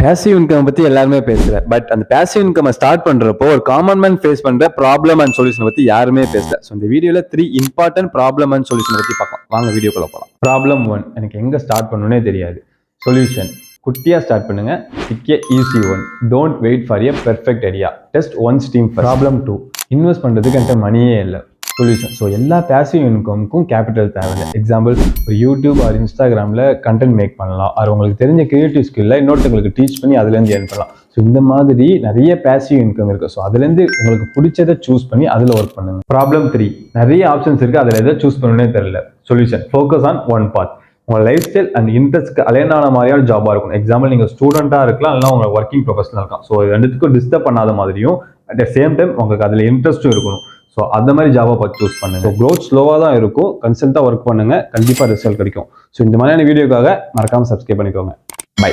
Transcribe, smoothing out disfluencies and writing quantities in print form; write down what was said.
Passive income பத்தி எல்லாருமே பேசல. பட் அந்த பேசிவ் இன்கம் ஸ்டார்ட் பண்றப்போ ஒரு காமன் மேன் ஃபேஸ் பண்ற ப்ராப்ளம் அண்ட் சொல்யூஷன் பத்தி யாருமே பேசல. ஸோ இந்த வீடியோல 3 இம்பார்ட்டன்ட் ப்ராப்ளம் அண்ட் சொல்யூஷன் பத்தி பார்க்கலாம். வாங்க வீடியோக்குள்ள போகலாம். ப்ராப்ளம் 1, எனக்கு எங்க ஸ்டார்ட் பண்ணணும்னே தெரியாது. சொல்யூஷன், குட்டியா ஸ்டார்ட் பண்ணுங்க. Pick a easy one. Don't wait for a perfect idea. Test one stream. Problem 2, invest பண்றதுக்கு என்கிட்ட மணியே இல்லை. சொல்யூஷன், ஸோ எல்லா பேசிவ் இன்கமுக்கும் கேபிட்டல் தேவையில்லை. எக்ஸாம்பிள், ஒரு யூடியூப் ஆர் இன்ஸ்டாகிராமில் கண்டென்ட் மேக் பண்ணலாம். அது உங்களுக்கு தெரிஞ்ச கிரியேட்டிவ் ஸ்கில்லை இன்னொருத்தங்களுக்கு டீச் பண்ணி அதுலேருந்து ஏர்ன் பண்ணலாம். ஸோ இந்த மாதிரி நிறைய பேசிவ் இன்கம் இருக்குது. ஸோ அதுலேருந்து உங்களுக்கு பிடிச்சதை சூஸ் பண்ணி அதில் ஒர்க் பண்ணுங்க. ப்ராப்ளம் 3, நிறைய ஆப்ஷன்ஸ் இருக்குது, அதில் எதை சூஸ் பண்ணணுன்னே தெரியல. சொல்யூஷன், ஃபோக்கஸ் ஆன் ஒன் பாத். உங்கள் லைஃப் ஸ்டைல் அண்ட் இன்ட்ரெஸ்ட்க்கு அலைனான மாதிரியான ஜாபாக இருக்கும். எக்ஸாம்பிள், நீங்கள் ஸ்டூடெண்ட்டாக இருக்கலாம், இல்லைனா உங்கள் ஒர்க்கிங் ப்ரொஃபஷனல் இருக்கலாம். ஸோ ரெண்டுத்துக்கும் டிஸ்டர்ப் பண்ணாத மாதிரியும் அட் த சேம் டைம் உங்களுக்கு அதில் இன்ட்ரெஸ்ட்டும் இருக்கணும். ஸோ அந்த மாதிரி ஜாபா பார்த்து சூஸ் பண்ணுங்க. ஸோ க்ரோத் ஸ்லோவாக தான் இருக்கும், கன்சிஸ்டன்ட்டாக ஒர்க் பண்ணுங்க, கண்டிப்பாக ரிசல்ட் கிடைக்கும். ஸோ இந்த மாதிரியான வீடியோக்காக மறக்காமல் சப்ஸ்கிரைப் பண்ணிக்கோங்க. பை.